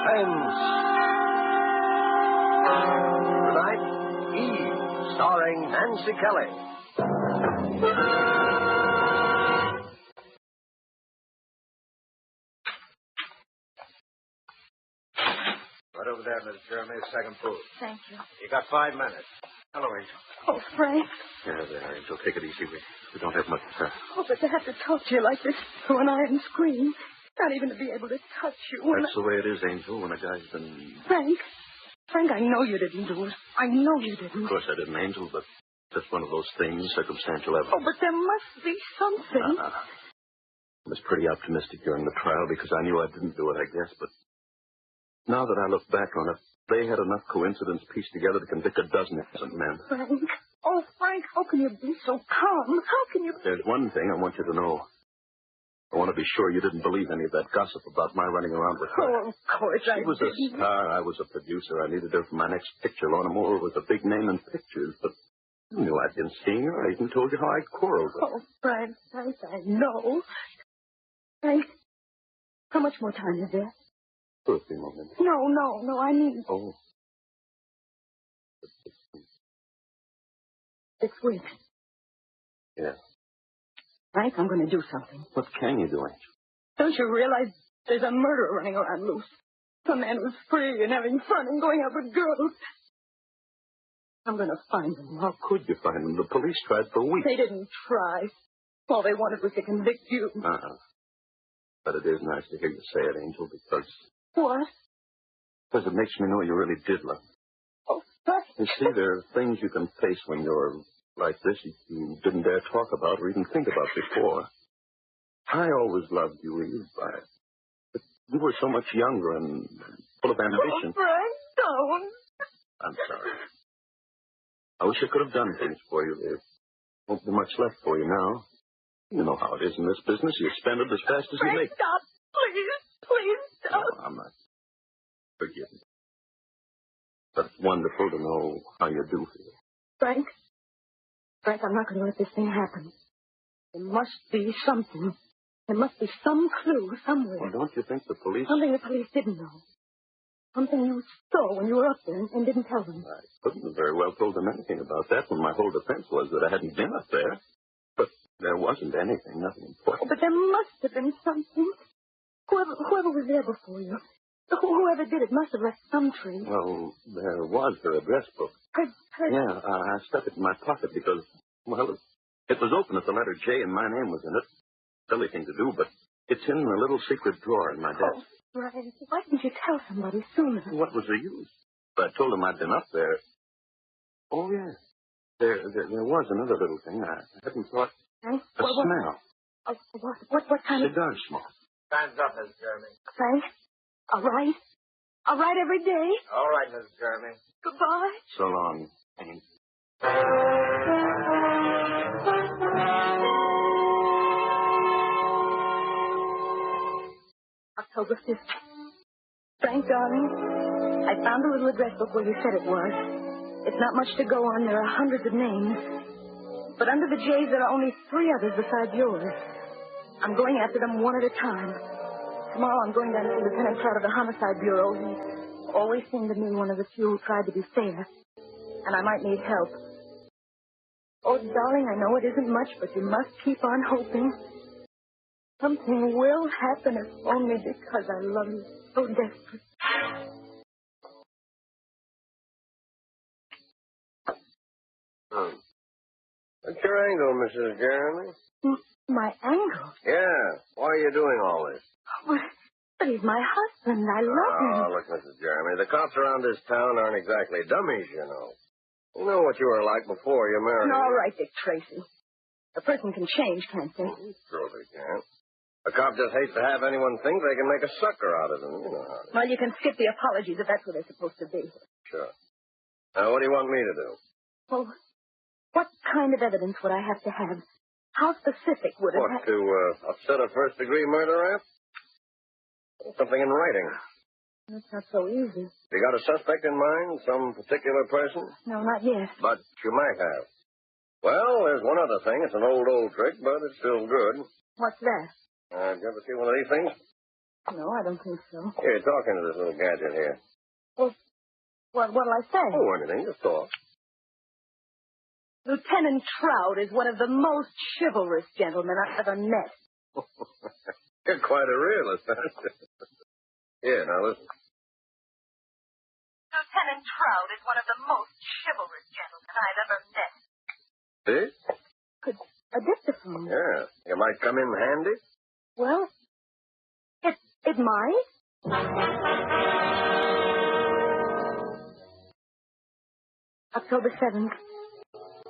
Suspense. Tonight, Eve, starring Nancy Kelly. Right over there, Miss Jeremy, second booth. Thank you. You got 5 minutes. Hello, Angel. Oh, Frank. Yeah, there, Angel. Take it easy. We don't have much time. Oh, but to have to talk to you like this through an iron screen. Not even to be able to touch you. That's the way it is, Angel, when a guy's been... Frank, I know you didn't do it. I know you didn't. Of course I didn't, Angel, but just one of those things, circumstantial evidence. Oh, but there must be something. I was pretty optimistic during the trial because I knew I didn't do it, I guess, but now that I look back on it, they had enough coincidence pieced together to convict a dozen innocent men. Frank. Oh, Frank, how can you be so calm? How can you... There's one thing I want you to know. I want to be sure you didn't believe any of that gossip about my running around with her. Oh, of course I She was didn't. a star. I was a producer. I needed her for my next picture. Lorna Moore was a big name in pictures, but you knew I'd been seeing her. I even told you how I quarreled with her. Oh, Frank, I know. Frank, how much more time is there? 2 or 3 more minutes. No, I mean... Oh. 6 weeks. Yeah. Frank, I'm going to do something. What can you do, Angel? Don't you realize there's a murderer running around loose? Some man who's free and having fun and going out with girls. I'm going to find him. How could you find him? The police tried for weeks. They didn't try. All they wanted was to convict you. But it is nice to hear you say it, Angel, because... What? Because it makes me know you really did love me. Oh, Frank. You see, there are things you can face when you're like this you didn't dare talk about or even think about before. I always loved you, Eve. But you were so much younger and full of ambition. Oh, Frank, don't. I'm sorry. I wish I could have done things for you. There won't be much left for you now. You know how it is in this business. You spend it as fast as Frank, you make it. stop. Please stop. No, I'm not. Forgive me. But it's wonderful to know how you do feel. Frank, I'm not going to let this thing happen. There must be something. There must be some clue somewhere. Well, don't you think the police... Something the police didn't know. Something you saw when you were up there and didn't tell them. I couldn't have very well told them anything about that when my whole defense was that I hadn't been up there. But there wasn't anything, nothing important. Oh, but there must have been something. Whoever was there before you, whoever did it must have left some trace. Well, there was her address book. Yeah, I stuck it in my pocket because, well, it was open at the letter J and my name was in it. Silly thing to do, but it's in a little secret drawer in my desk. Oh, right. Why didn't you tell somebody sooner? What was the use? But I told them I'd been up there. Oh, yes. There was another little thing. I hadn't thought. Frank? A smell. What kind of... Cigar smoke. Time's up, Miss Jeremy. Frank? All right. All right every day. All right, Miss Jeremy. Goodbye. So long, Angel. October 5th. Frank, darling, I found the little address book where you said it was. It's not much to go on. There are hundreds of names. But under the J's, there are only 3 others besides yours. I'm going after them one at a time. Tomorrow I'm going down to see Lieutenant Trout of the Homicide Bureau. He always seemed to me one of the few who tried to be fair. And I might need help. Oh, darling, I know it isn't much, but you must keep on hoping. Something will happen if only because I love you so desperately. What's your angle, Mrs. Jeremy? My angle? Yeah. Why are you doing all this? But he's my husband. I love him. Oh, look, Mrs. Jeremy, the cops around this town aren't exactly dummies, you know. You know what you were like before you married. All right, Dick Tracy. A person can change, can't they? Sure they can. A cop just hates to have anyone think they can make a sucker out of them. You know how it is. Well, you can skip the apologies if that's what they're supposed to be. Sure. Now, what do you want me to do? Well, what kind of evidence would I have to have? How specific would it What, have? to upset a first-degree murder rap? Something in writing. That's not so easy. You got a suspect in mind? Some particular person? No, not yet. But you might have. Well, there's one other thing. It's an old trick, but it's still good. What's that? Did you ever see one of these things? No, I don't think so. Here, talk into this little gadget here. Well, what'll I say? Oh, anything. Just talk. Lieutenant Trout is one of the most chivalrous gentlemen I've ever met. You're quite a realist, aren't you? Here, now listen. Lieutenant Trout is one of the most chivalrous gentlemen I've ever met. See? Could a dictaphone? Yeah. It might come in handy. Well, it might. October 7th.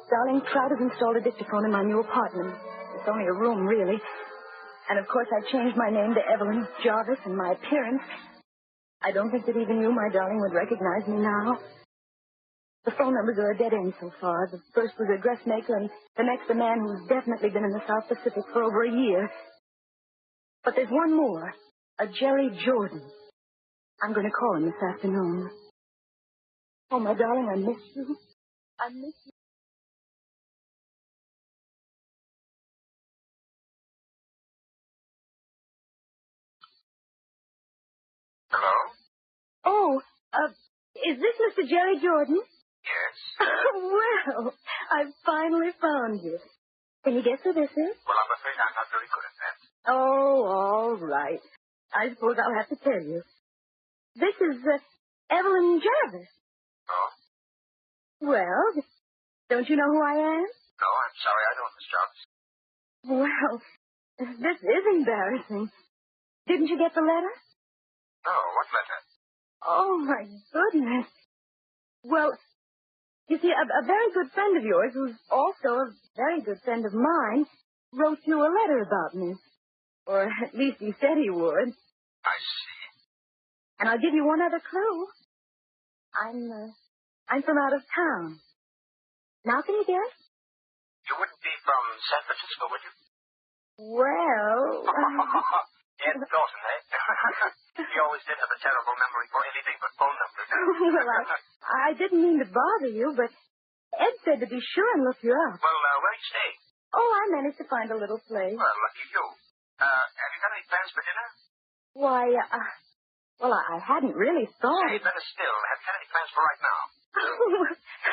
Darling, Trout has installed a dictaphone in my new apartment. It's only a room, really. And, of course, I've changed my name to Evelyn Jarvis, and my appearance. I don't think that even you, my darling, would recognize me now. The phone numbers are a dead end so far. The first was a dressmaker, and the next a man who's definitely been in the South Pacific for over a year. But there's one more, a Jerry Jordan. I'm going to call him this afternoon. Oh, my darling, I miss you. I miss you. Hello? Oh, is this Mr. Jerry Jordan? Yes. Well, I finally found you. Can you guess who this is? Well, I'm afraid I'm not very good at that. Oh, all right. I suppose I'll have to tell you. This is Evelyn Jarvis. Oh? Well, don't you know who I am? No, I'm sorry. I don't, Miss Jarvis. Well, this is embarrassing. Didn't you get the letter? No, what letter? Oh, my goodness. Well, you see, a very good friend of yours, who's also a very good friend of mine, wrote you a letter about me. Or at least he said he would. I see. And I'll give you one other clue. I'm from out of town. Now can you guess? You wouldn't be from San Francisco, would you? Well... Ed Dawson, eh? He always did have a terrible memory for anything but phone numbers. Well, I didn't mean to bother you, but Ed said to be sure and look you up. Well, where do you stay? Oh, I managed to find a little place. Well, lucky you. Have you got any plans for dinner? Why, well, I hadn't really thought. Say, better still, have you got any plans for right now?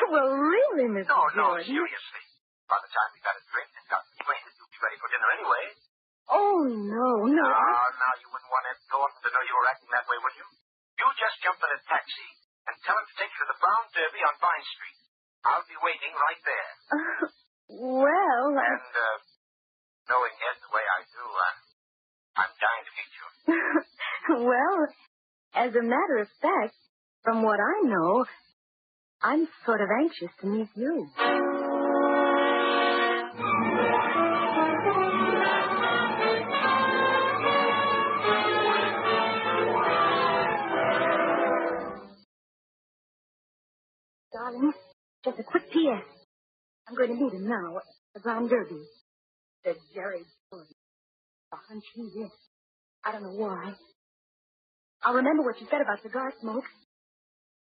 Well, really, Mr. No, Jordan. seriously. By the time you've got a drink and got acquainted, you'll be ready for dinner anyway. Oh, no. Now, you wouldn't want Ed Thornton to know you were acting that way, would you? You just jump in a taxi and tell him to take you to the Brown Derby on Vine Street. I'll be waiting right there. Well... And, knowing Ed the way I do, I'm dying to meet you. Well, as a matter of fact, from what I know, I'm sort of anxious to meet you. Darling, just a quick P.S. I'm going to meet him now at the Brown Derby. The Jerry Jordan. A hunch he is. I don't know why. I'll remember what you said about cigar smoke.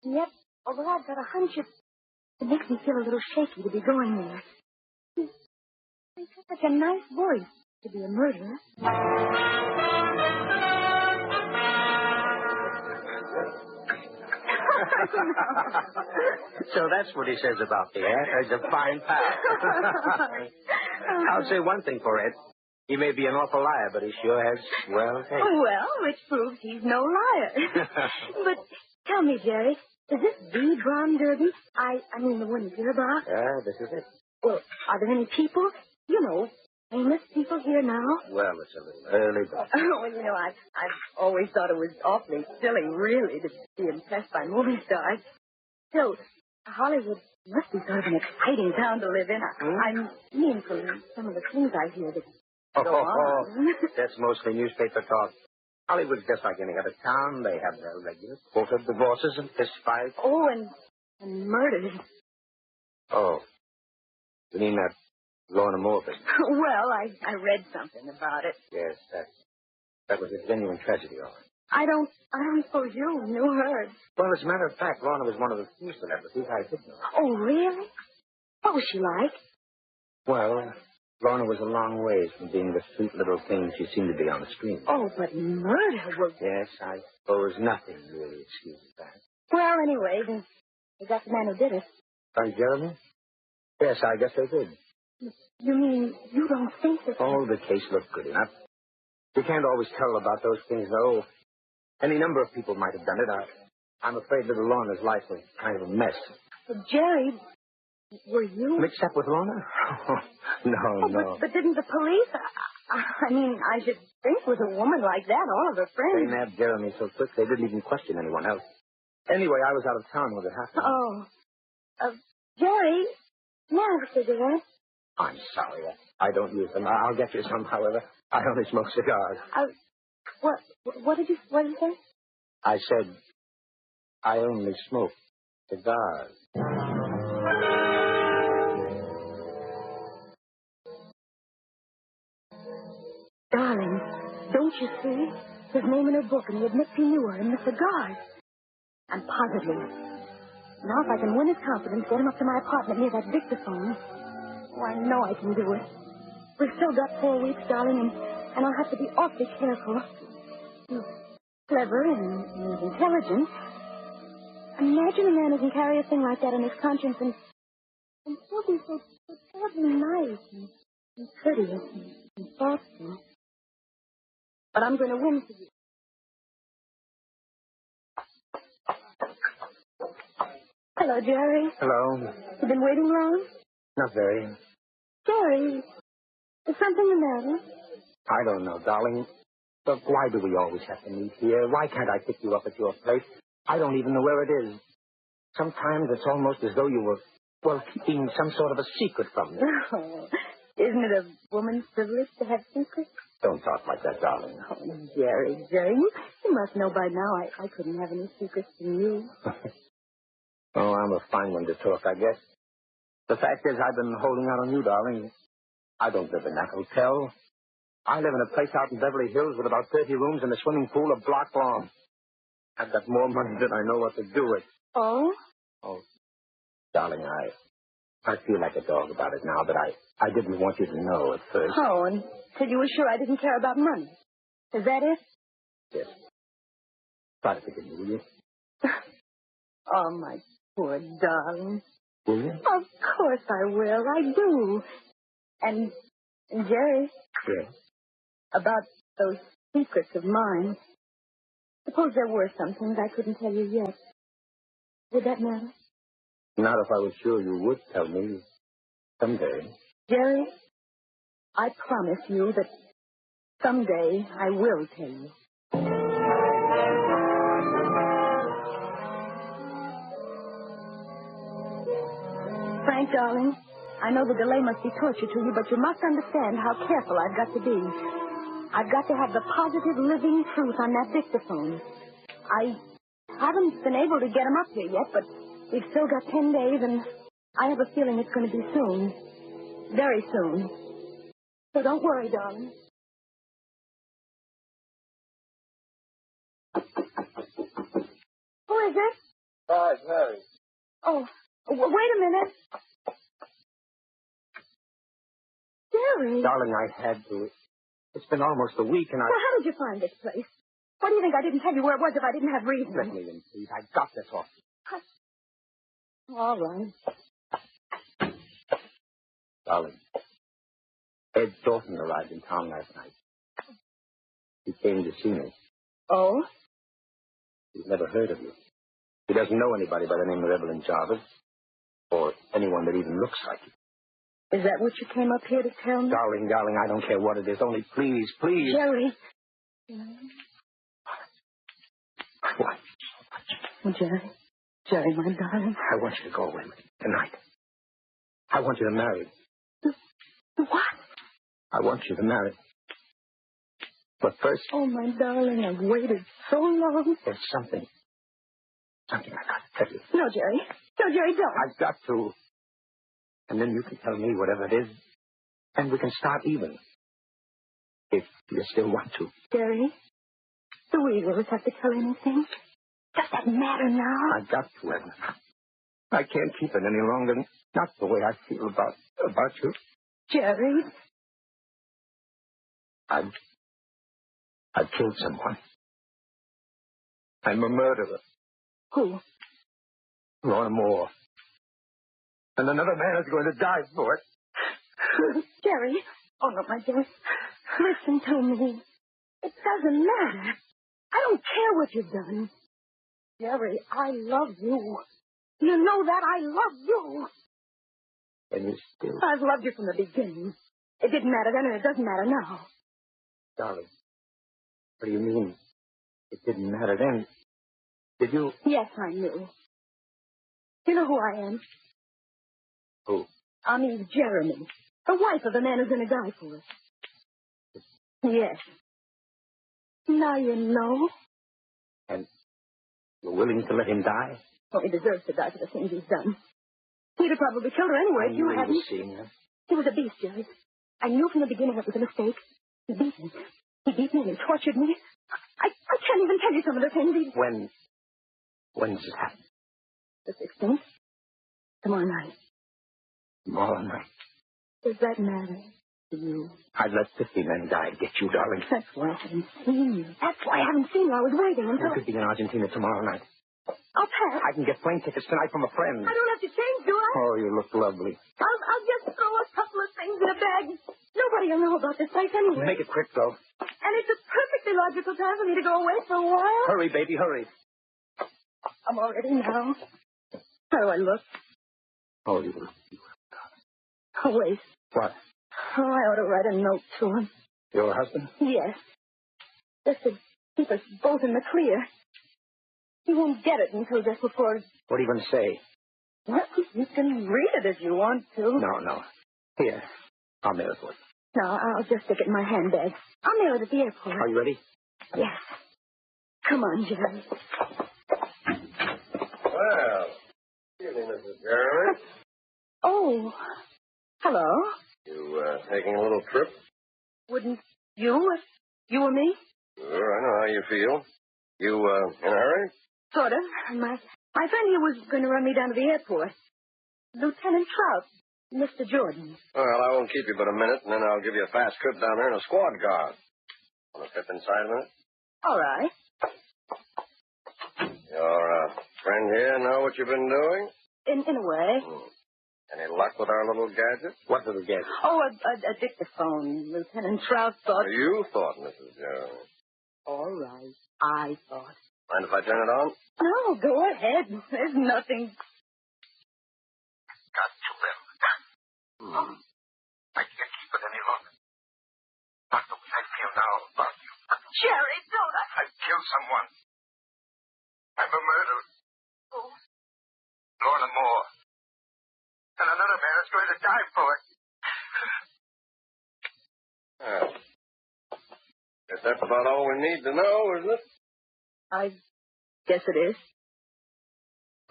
And yet, although I've got a hunch, it makes me feel a little shaky to be going there. He's got such a nice voice to be a murderer. So that's what he says about me, eh? As a fine pal. I'll say one thing for Ed. He may be an awful liar, but he sure has well taste. Well, which proves he's no liar. But tell me, Jerry, is this the Brown Derby? I mean the one you hear about? Yeah, this is it. Well, are there any people? You know, famous people here now? Well, it's a little early, but... Well, you know, I've always thought it was awfully silly, really, to be impressed by movie stars. Still, Hollywood must be sort of an exciting town to live in. I mean, from some of the things I hear that go on. That's mostly newspaper talk. Hollywood's just like any other town. They have their regular quota of divorces and fist fights. Oh, and murders. Oh. You mean that Lorna Moore thing? Well, I read something about it. Yes, that was a genuine tragedy, all right. I don't suppose you knew her. Well, as a matter of fact, Lorna was one of the few celebrities I did know. Oh, really? What was she like? Well, Lorna was a long ways from being the sweet little thing she seemed to be on the screen. Oh, but murder was... Yes, I suppose nothing really excuses that. Well, anyway, they got the man who did it. Frank Jeremy? Yes, I guess they did. You mean you don't think that... Oh, the case looked good enough. You can't always tell about those things, though. Any number of people might have done it. I'm afraid little Lorna's life was kind of a mess. But Jerry, were you... Mixed up with Lorna? No. But didn't the police... I mean, I should think with a woman like that, all of her They friends... nabbed Jeremy so quick they didn't even question anyone else. Anyway, I was out of town when it happened. Oh. Jerry, may I have a cigarette? I'm sorry. I don't use them. I'll get you some, however. I only smoke cigars. What did you say? I said I only smoke cigars. Darling, don't you see? His name in her book, and he admits he knew her in the cigars. I'm positive. Now if I can win his confidence, get him up to my apartment near that dictaphone. Oh, I know I can do it. We've still got 4 weeks, darling, and I'll have to be awfully careful. He's clever and intelligent. Imagine a man who can carry a thing like that in his conscience and still be so terribly nice and courteous and thoughtful. But I'm going to win for you. Hello, Jerry. Hello. You been waiting long? Not very. Jerry, is something the matter? I don't know, darling. But why do we always have to meet here? Why can't I pick you up at your place? I don't even know where it is. Sometimes it's almost as though you were, keeping some sort of a secret from me. Oh, isn't it a woman's privilege to have secrets? Don't talk like that, darling. Oh, Jerry, you must know by now I couldn't have any secrets from you. Oh, I'm a fine one to talk, I guess. The fact is, I've been holding out on you, darling. I don't live in that hotel. I live in a place out in Beverly Hills with about 30 rooms and a swimming pool a block long. I've got more money than I know what to do with. Oh? Oh, darling, I feel like a dog about it now, but I didn't want you to know at first. Oh, and said you were sure I didn't care about money. Is that it? Yes. Try to forgive me, will you? Oh, my poor darling. Will you? Of course I will. I do. And Jerry. Yes. About those secrets of mine. Suppose there were some things I couldn't tell you yet. Would that matter? Not if I was sure you would tell me someday. Jerry, I promise you that someday I will tell you. Frank, darling, I know the delay must be torture to you, but you must understand how careful I've got to be. I've got to have the positive, living truth on that dictaphone. I haven't been able to get him up here yet, but we've still got 10 days, and I have a feeling it's going to be soon. Very soon. So don't worry, darling. Who is it? Hi, Harry. Oh, wait a minute. Jerry. Darling, I had to. It's been almost a week, and Well, how did you find this place? What do you think? I didn't tell you where it was if I didn't have reason. Let me in, please. I got this off. All right. Darling, Ed Thornton arrived in town last night. He came to see me. Oh? He's never heard of you. He doesn't know anybody by the name of Evelyn Jarvis, or anyone that even looks like you. Is that what you came up here to tell me? Darling, I don't care what it is. Only please. Jerry. What? Oh, Jerry, my darling. I want you to go away with me tonight. I want you to marry. What? I want you to marry. But first... Oh, my darling, I've waited so long. There's something I got to tell you. No, Jerry, don't. I've got to. And then you can tell me whatever it is, and we can start even. If you still want to. Jerry, do we really have to tell anything? Does that matter now? I've got to, Edna. I can't keep it any longer. Not the way I feel about you. Jerry, I've killed someone. I'm a murderer. Who? Lorna Moore. And another man is going to die for it. Jerry. Oh, no, my dear. Listen to me. It doesn't matter. I don't care what you've done. Jerry, I love you. You know that I love you. And you still... I've loved you from the beginning. It didn't matter then, and it doesn't matter now. Darling, what do you mean? It didn't matter then. Did you... Yes, I knew. You know who I am? Who? I mean, Jeremy. The wife of the man who's going to die for us. Yes. Now you know. And you're willing to let him die? Well, he deserves to die for the things he's done. He'd have probably killed her anyway if you hadn't. He was seeing her. He was a beast, Jerry. I knew from the beginning it was a mistake. He beat me. He beat me and he tortured me. I can't even tell you some of the things he... When does it happen? The 16th? Tomorrow night. Tomorrow night. Does that matter to you? I'd let 50 men die to get you, darling. That's why I haven't seen you. That's why I haven't seen you. I was waiting until... You could be in Argentina tomorrow night. I'll pass. I can get plane tickets tonight from a friend. I don't have to change, do I? Oh, you look lovely. I'll just throw a couple of things in a bag. Nobody will know about this place anyway. Make it quick, though. And it's a perfectly logical time for me to go away for a while. Hurry, baby, hurry. I'm all ready now. How do I look? Oh, you look... Oh, wait. What? Oh, I ought to write a note to him. Your husband? Yes. Just to keep us both in the clear. He won't get it until just before... What are you going to say? Well, you can read it if you want to. No. Here, I'll mail it for you. No, I'll just stick it in my handbag. I'll mail it at the airport. Are you ready? Yes. Come on, Jerry. Well, good evening, Mrs. Jeremy. Oh, hello. You, taking a little trip? Wouldn't you, if you were me? Sure, I know how you feel. You, in a hurry? Sort of. My friend here was going to run me down to the airport. Lieutenant Trout, Mr. Jordan. Well, I won't keep you but a minute, and then I'll give you a fast trip down there in a squad car. Want to step inside a minute? All right. Your friend here know what you've been doing? In a way. Any luck with our little gadget? What little gadget? Oh, a dictaphone. Lieutenant Trout thought... You thought, Mrs. Jeremy. All right. I thought. Mind if I turn it on? Oh, go ahead. There's nothing... Got to them. I can't keep it any longer. Not the way I feel now about you. Jerry, don't I... I've killed someone. I'm a murderer. Who? Lorna Moore. And another man is going to die for it. Guess that's about all we need to know, isn't it? I guess it is.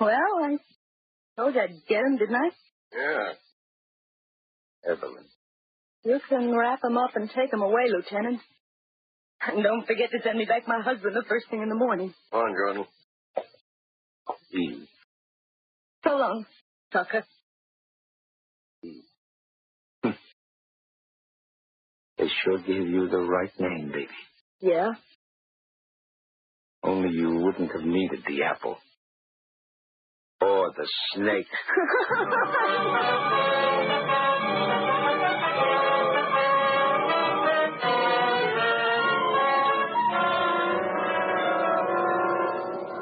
Well, I told you I'd get him, didn't I? Yeah. Evelyn. You can wrap him up and take him away, Lieutenant. And don't forget to send me back my husband the first thing in the morning. Come on, Jordan. Eve. So long, Tucker. They sure gave you the right name, baby. Yeah? Only you wouldn't have needed the apple. Or the snake.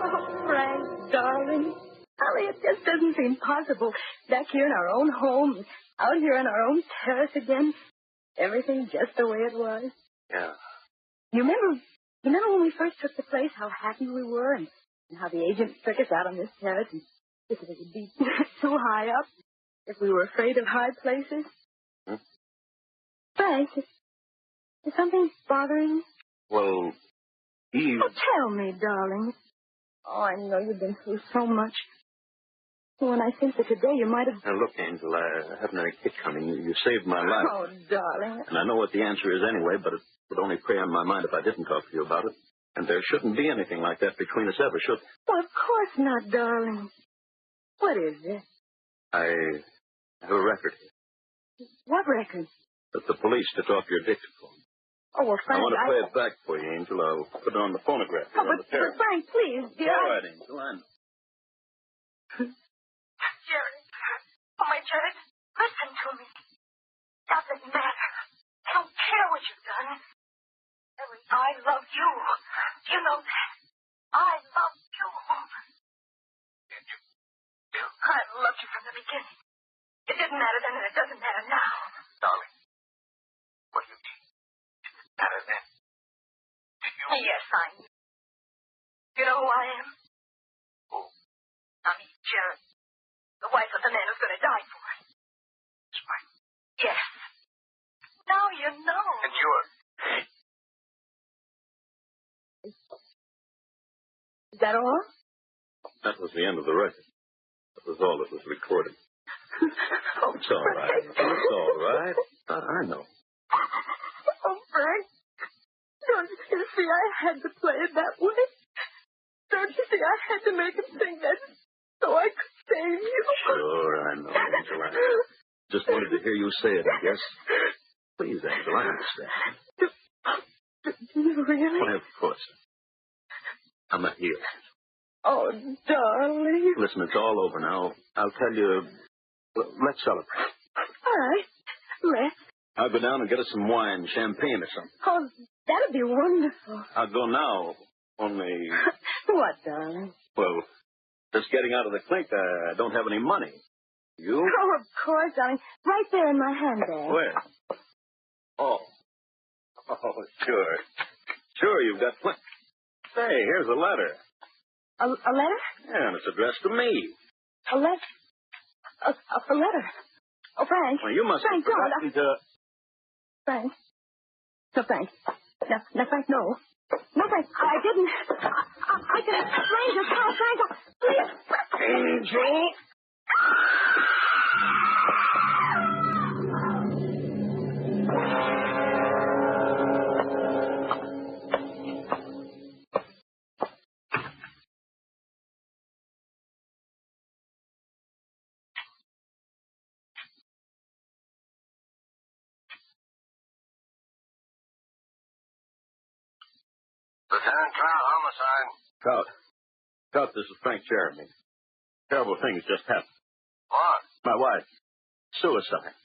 Oh, Frank, darling. Holly, it just doesn't seem possible. Back here in our own home, out here on our own terrace again. Everything just the way it was. Yeah. You remember when we first took the place, how happy we were, and how the agent took us out on this terrace, and if it would be too high up, if we were afraid of high places? Frank, is something bothering you? Well, Eve... Oh, tell me, darling. Oh, I know you've been through so much. When I think that today you might have... Now, look, Angel, I haven't any kick coming. You saved my life. Oh, darling. And I know what the answer is anyway, but it would only prey on my mind if I didn't talk to you about it. And there shouldn't be anything like that between us ever, should there? Well, of course not, darling. What is it? I have a record here. What record? That the police took off your dictaphone. Oh, well, I Frank, want to play it back for you, Angel. I'll put it on the phonograph here Oh, on but the terrace. Frank, please, dear. All right, Angel. I know. Jerry. Oh, my Jerry, listen to me. Doesn't matter. I don't care what you've done. Jerry, I love you. You know that. I love you. I loved you from the beginning. It didn't matter then, and it doesn't matter now. Darling, what do you mean? It didn't matter then. Did you? Yes, I am. You know who I am? Who? I'm Jerry. The wife of the man who's going to die for it. His wife. Yes. Now you know. And you're... Is that all? That was the end of the record. That was all that was recorded. Oh, It's all right. It's all right. I know. Oh, Frank. Don't you see I had to play it that way? Don't you see I had to make him think that so I could save you? Sure, I know, Angel. I just wanted to hear you say it, I guess. Please, Angel, I understand. Do you really? Why, of course. I'm not here. Oh, darling. Listen, it's all over now. I'll tell you. Let's celebrate. All right. Let's. I'll go down and get us some wine, champagne or something. Oh, that'd be wonderful. I'll go now. Only, What, darling? well, just getting out of the clink, I don't have any money. You? Oh, of course, darling. Right there in my handbag. Where? Oh, sure. Sure, you've got plenty. Say, here's a letter. A letter? Yeah, and it's addressed to me. A letter? A letter? Oh, Frank. Well, you must Frank, have forgotten to... Frank. No, Frank. No, Frank, no. No, Frank, I didn't. I can explain just how, Frank. Please. Angel! Lieutenant Trout, homicide. Trout, this is Frank Jeremy. Terrible things just happened. What? My wife. Suicide.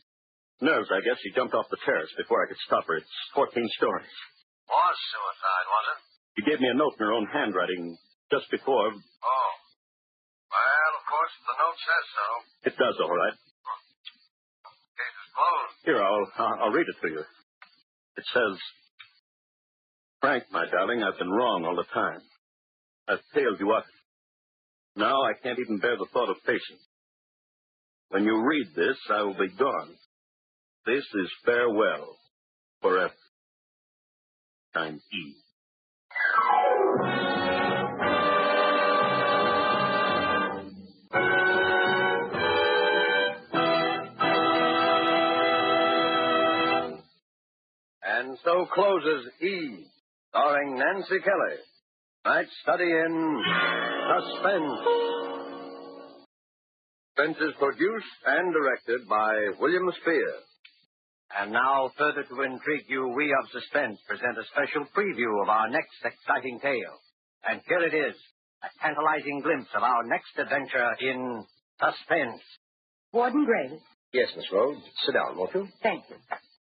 Nerves, I guess. She jumped off the terrace before I could stop her. It's 14 stories. Was suicide, was it? She gave me a note in her own handwriting just before. Oh. Well, of course, the note says so. It does, all right. Case is closed. Here, I'll read it to you. It says, Frank, my darling, I've been wrong all the time. I've failed you utterly. Now I can't even bear the thought of patience. When you read this, I will be gone. This is farewell forever. I'm E. And so closes E, starring Nancy Kelly. Tonight's study in Suspense. Suspense is produced and directed by William Spear. And now, further to intrigue you, we of Suspense present a special preview of our next exciting tale. And here it is, a tantalizing glimpse of our next adventure in Suspense. Warden Gray. Yes, Miss Rhodes. Sit down, won't you? Thank you.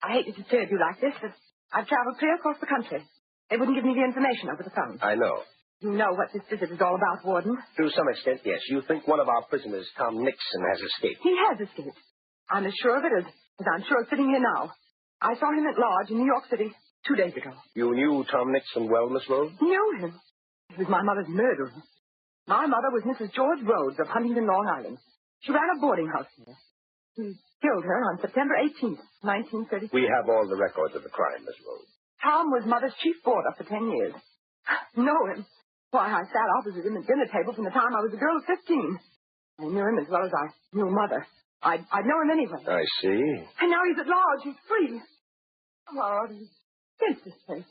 I hate to disturb you like this, but I've traveled clear across the country. They wouldn't give me the information over the phone. I know. You know what this visit is all about, Warden. To some extent, yes. You think one of our prisoners, Tom Nixon, has escaped. He has escaped. I'm as sure of it as I'm sure of sitting here now. I saw him at large in New York City 2 days ago. You knew Tom Nixon well, Miss Rhodes? Knew him. He was my mother's murderer. My mother was Mrs. George Rhodes of Huntington, Long Island. She ran a boarding house here. He killed her on September 18th, 1933. We have all the records of the crime, Miss Rhodes. Tom was Mother's chief boarder for 10 years. Know him? Why, I sat opposite him at dinner table from the time I was a girl of 15. I knew him as well as I knew Mother. I'd know him anyway. I see. And now he's at large. He's free. Oh, he's this place.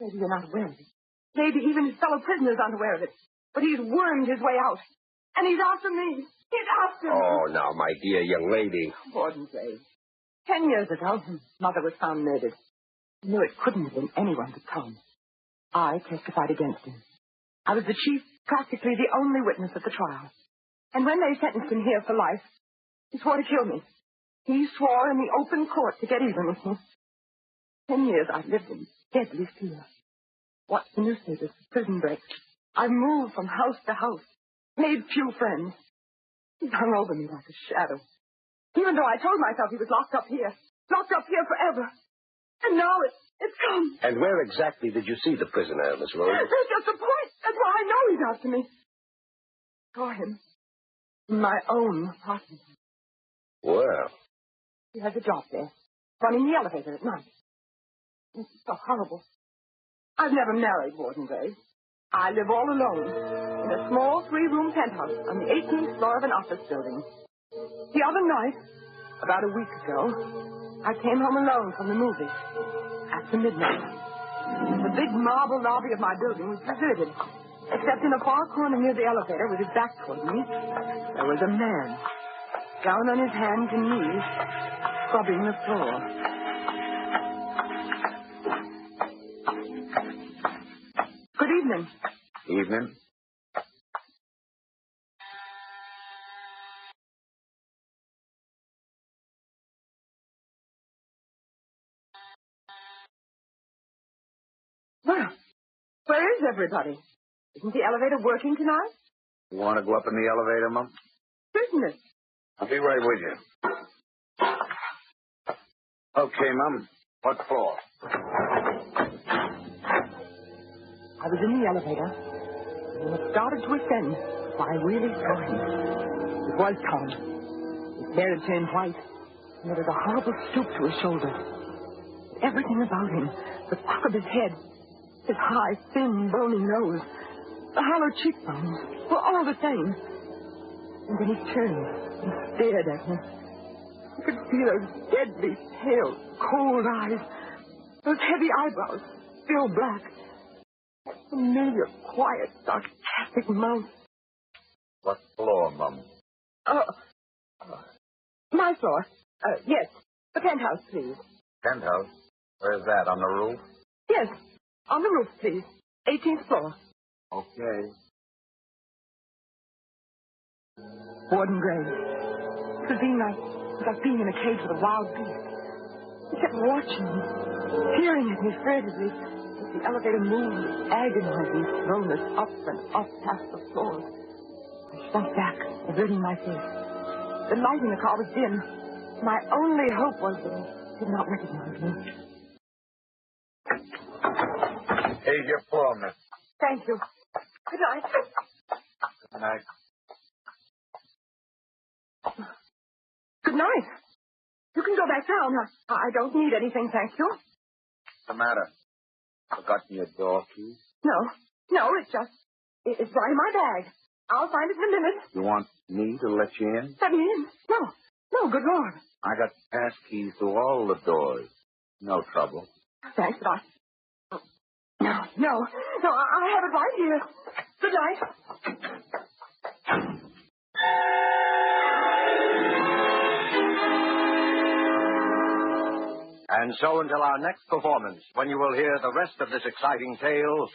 Maybe you're not aware of it. Maybe even his fellow prisoners aren't aware of it. But he's wormed his way out. And he's after me. He's after me. Oh, now, my dear young lady. Warden Gray. 10 years ago, Mother was found murdered. I knew it couldn't have been anyone but Tom. I testified against him. I was the chief, practically the only witness at the trial. And when they sentenced him here for life, he swore to kill me. He swore in the open court to get even with me. 10 years I've lived in deadly fear. Watched the newspapers for prison breaks. I've moved from house to house. Made few friends. He hung over me like a shadow. Even though I told myself he was locked up here forever. And now it's come. And where exactly did you see the prisoner, Miss Rose? That's just the point. That's why I know he's after me. Saw him in my own apartment. Well. He has a job there, running the elevator at night. This is so horrible. I've never married Warden Gray. I live all alone in a small 3-room penthouse on the 18th floor of an office building. The other night, about a week ago, I came home alone from the movies after midnight. The big marble lobby of my building was deserted, except in a far corner near the elevator with his back toward me, there was a man, down on his hands and knees, scrubbing the floor. Good evening. Evening. Well, where is everybody? Isn't the elevator working tonight? You want to go up in the elevator, Mum? Isn't it? I'll be right with you. Okay, Mum. What floor? I was in the elevator, and it started to ascend, so I really saw him. It was Tom. His hair had turned white, and there was a horrible stoop to his shoulders. Everything about him, the back of his head, his high, thin, bony nose, the hollow cheekbones, were all the same. And then he turned and stared at me. I could see those deadly, pale, cold eyes, those heavy eyebrows, still black. Familiar, quiet, sarcastic mouth. What floor, Mum? My floor. Yes. The penthouse, please. Penthouse? Where's that, on the roof? Yes. On the roof, please. 18th floor. Okay. Warden Gray. It was like being in a cage with a wild beast. He kept watching me, peering at me furtively as the elevator moved with agonizing slowness up and up past the floors. I shrunk back, averting my face. The light in the car was dim. My only hope was that he did not recognize me. Here's your floor, miss. Thank you. Good night. Good night. Good night. You can go back down. I don't need anything, thank you. What's the matter? Forgotten your door key? No, it's right in my bag. I'll find it in a minute. You want me to let you in? Let me in? No, good Lord. I got pass keys to all the doors. No trouble. Thanks, but No, I have it right here. Good night. And so until our next performance, when you will hear the rest of this exciting tale,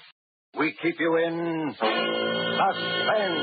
we keep you in suspense.